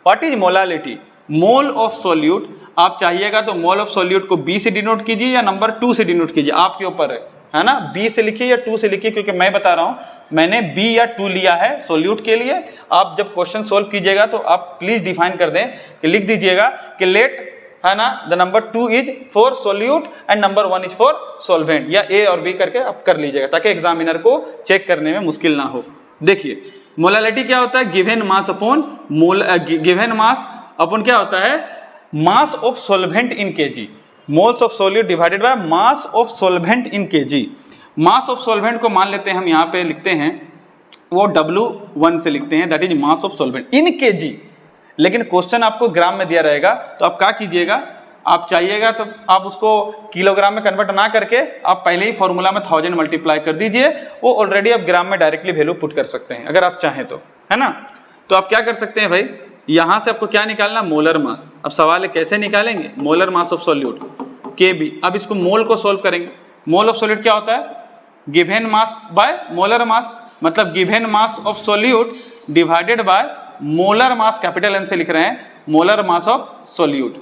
What is molality, mole of solute. आप चाहिएगा तो मोल ऑफ सोल्यूट को बी से डिनोट कीजिए या नंबर 2 से डिनोट कीजिए, आपके ऊपर है ना। बी से लिखिए या 2 से लिखिए, क्योंकि मैं बता रहा हूं मैंने बी या 2 लिया है सोल्यूट के लिए। आप जब क्वेश्चन सोल्व कीजिएगा तो आप प्लीज डिफाइन कर दें कि लिख दीजिएगा कि लेट, है ना, the number 2 is for solute and number 1 is for solvent, या ए और बी करके आप कर लीजिएगा, ताकि एग्जामिनर को चेक करने में मुश्किल ना हो। देखिए मोलालिटी क्या होता है, given mass upon mole, given mass upon क्या होता है, mass of solvent in KG, moles of solute divided by mass of solvent in KG. Mass of solvent को मान लेते हैं हम, यहाँ पे लिखते हैं वो W1 से लिखते हैं, that is mass of solvent in KG. लेकिन क्वेश्चन आपको ग्राम में दिया रहेगा, तो आप क्या कीजिएगा, आप चाहिएगा तो आप उसको किलोग्राम में कन्वर्ट ना करके आप पहले ही फॉर्मूला में 1000 मल्टीप्लाई कर दीजिए, वो ऑलरेडी आप ग्राम में डायरेक्टली वैल्यू पुट कर सकते हैं अगर आप चाहें तो, है ना। तो आप क्या कर सकते हैं भाई, यहाँ से आपको क्या निकालना, मोलर मास। अब सवाल है कैसे निकालेंगे, molar mass of solute Kb। अब इसको मोल को सोल्व करेंगे। मोल ऑफ सॉल्यूट क्या होता है, given mass by molar mass, मतलब given mass of solute divided by molar mass, capital M से लिख रहे हैं, molar mass of solute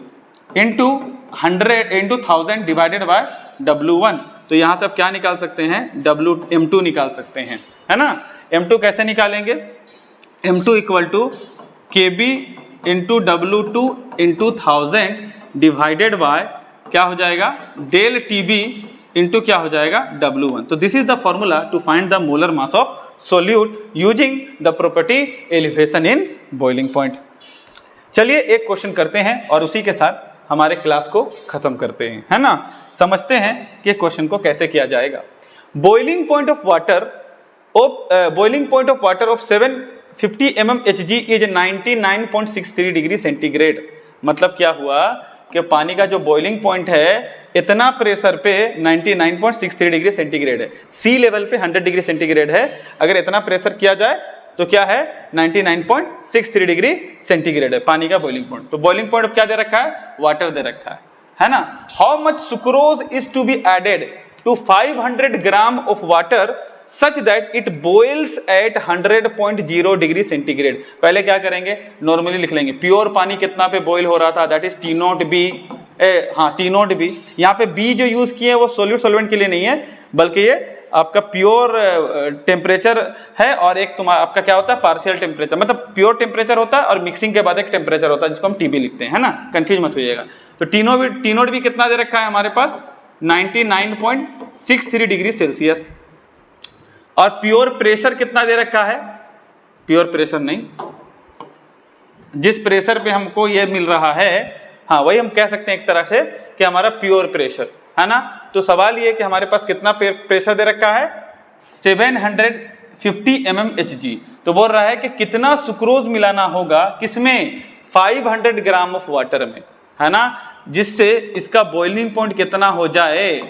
into 100 into 1000 divided by W1। तो यहाँ से आप क्या निकाल सकते हैं, M2 निकाल सकते हैं, है ना। M2 कैसे निकालेंगे, M2 equal to Kb into W2 into 1000 divided by क्या हो जाएगा, डेल TB इंटू क्या हो जाएगा, W1। तो this is the formula to find the molar mass of solute using the property elevation in boiling point. चलिए एक क्वेश्चन करते हैं और उसी के साथ हमारे क्लास को खत्म करते हैं, है ना। समझते हैं कि क्वेश्चन को कैसे किया जाएगा। Boiling point of water of 750 mm Hg is 99.63 degree centigrade. मतलब क्या हुआ कि पानी का जो बॉइलिंग पॉइंट है इतना प्रेशर पे 99.63 डिग्री सेंटीग्रेड है, सी लेवल पे 100 डिग्री सेंटीग्रेड है। अगर इतना प्रेशर किया जाए तो क्या है, 99.63 डिग्री सेंटीग्रेड है पानी का बॉइलिंग पॉइंट। तो बॉइलिंग पॉइंट क्या दे रखा है, वाटर दे रखा है ना। How much sucrose is to be added to 500 gram of water such that it boils at 100.0 degree centigrade. पहले क्या करेंगे, नॉर्मली लिख लेंगे प्योर पानी कितना पे बॉइल हो रहा था, दैट इज T0 B। यहाँ पे B जो यूज किए हैं वो सोल्यूट सॉल्वेंट के लिए नहीं है, बल्कि ये आपका प्योर टेम्परेचर है, और एक तुम्हारा आपका क्या होता है, पार्शियल टेम्परेचर। मतलब प्योर टेम्परेचर होता है और मिक्सिंग के बाद एक टेम्परेचर होता है जिसको हम TB लिखते हैं, है ना, कंफ्यूज मत होइएगा। तो T0 भी कितना दे रखा है हमारे पास, 99.63 डिग्री सेल्सियस। और प्योर प्रेशर कितना दे रखा है, प्योर प्रेशर नहीं, जिस प्रेशर पे हमको ये मिल रहा है, हाँ वही हम कह सकते हैं एक तरह से कि हमारा प्योर प्रेशर, है ना। तो सवाल ये कि हमारे पास कितना प्रेशर दे रखा है, 750 mm Hg। तो बोल रहा है कि कितना सुक्रोज मिलाना होगा, किसमें, 500 ग्राम ऑफ वाटर में, है ना, जिससे इसका बॉइलिंग पॉइंट कितना हो जाए,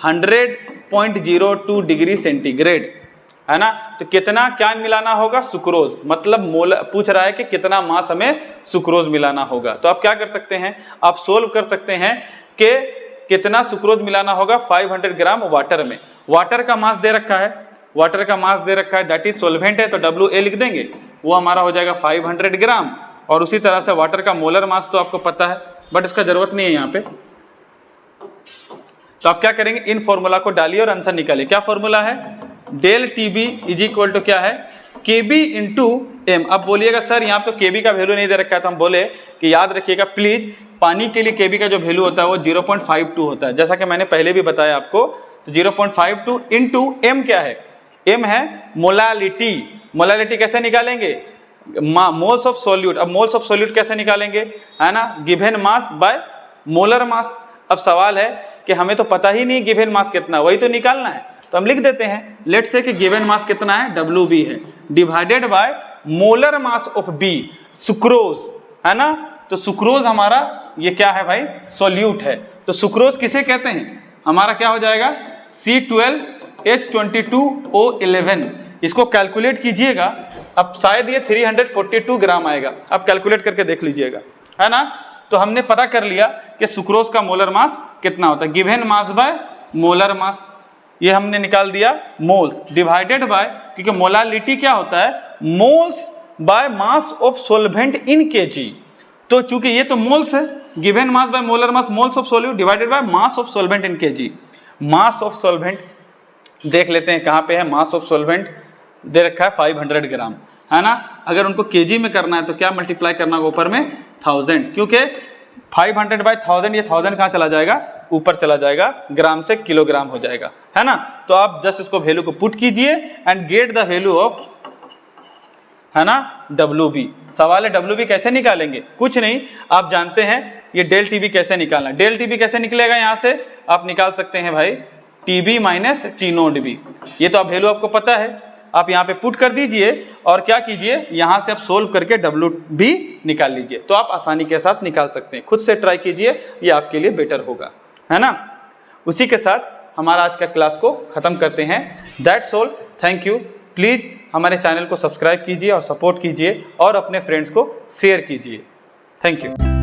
100.02 डिग्री सेंटीग्रेड, है ना। तो कितना क्या मिलाना होगा, सुक्रोज, मतलब मोल पूछ रहा है कि कितना मास हमें सुक्रोज मिलाना होगा। तो आप क्या कर सकते हैं, आप सोल्व कर सकते हैं कि कितना सुक्रोज मिलाना होगा 500 ग्राम वाटर में। वाटर का मास दे रखा है, वाटर का मास दे रखा है, दैट इज सोल्वेंट है, तो WA लिख देंगे, वो हमारा हो जाएगा 500 ग्राम। और उसी तरह से वाटर का मोलर मास तो आपको पता है, बट इसका जरूरत नहीं है यहाँ पे। तो आप क्या करेंगे, इन फॉर्मूला को डालिए और आंसर निकालिए। क्या फॉर्मूला है, del TB is equal to क्या है, KB इंटू M। अब बोलिएगा सर यहाँ पे तो KB का वैल्यू नहीं दे रखा है, तो हम बोले कि याद रखिएगा प्लीज, पानी के लिए KB का जो वैल्यू होता है वो 0.52 होता है, जैसा कि मैंने पहले भी बताया आपको। तो 0.52 इंटू M क्या है, M है मोलालिटी। मोलालिटी कैसे निकालेंगे, मोल्स ऑफ सॉल्यूट। अब मोल्स ऑफ सॉल्यूट कैसे निकालेंगे, है ना, गिवन मास बाय मोलर मास। अब सवाल है कि हमें तो पता ही नहीं गिवन मास कितना, वही तो निकालना है। तो हम लिख देते हैं, लेट्स से कि गिवन मास कितना है, WB है, divided by molar mass of B, sucrose, है ना। तो सुक्रोज हमारा ये क्या है भाई, सॉल्यूट है। तो सुक्रोज किसे कहते हैं, हमारा क्या हो जाएगा, C12H22O11। इसको कैलकुलेट कीजिएगा, अब शायद ये 342 ग्राम आएगा, आप कैलकुलेट करके देख लीजिएगा, है ना। तो हमने पता कर लिया कि सुक्रोज का मोलर मास कितना होता है, गिवन मास बाय मोलर मास, ये हमने निकाल दिया, मोल्स डिवाइडेड बाय, क्योंकि मोलालिटी क्या होता है, moles by mass of सोल्वेंट in kg। तो चूंकि ये तो मोल्स है, given mass by molar mass, moles of solute divided by mass of सोल्वेंट in kg। Mass of सोल्वेंट देख लेते हैं कहाँ पे है, मास ऑफ सोल्वेंट दे रखा है 500 ग्राम, है ना। अगर उनको kg में करना है तो क्या मल्टीप्लाई करना होगा ऊपर में 1000, क्योंकि 500 बाय 1000, ये 1000 कहाँ चला जाएगा, ऊपर चला जाएगा, ग्राम से किलोग्राम हो जाएगा, है ना। तो आप जस्ट इसको वैल्यू को पुट कीजिए and get the value of, है ना, WB। सवाल है WB कैसे निकालेंगे, कुछ नहीं, आप जानते हैं ये डेल TB कैसे निकालना। डेल TB कैसे निकलेगा, यहाँ से आप निकाल सकते हैं भाई TB माइनस T0 B। ये तो आप वैल्यू आपको पता है, आप यहाँ पे पुट कर दीजिए और क्या कीजिए, यहाँ से आप सोल्व करके WB निकाल लीजिए। तो आप आसानी के साथ निकाल सकते हैं, खुद से ट्राई कीजिए, ये आपके लिए बेटर होगा, है ना। उसी के साथ हमारा आज का क्लास को खत्म करते हैं। That's all, thank you please हमारे चैनल को सब्सक्राइब कीजिए और सपोर्ट कीजिए और अपने फ्रेंड्स को शेयर कीजिए। Thank you.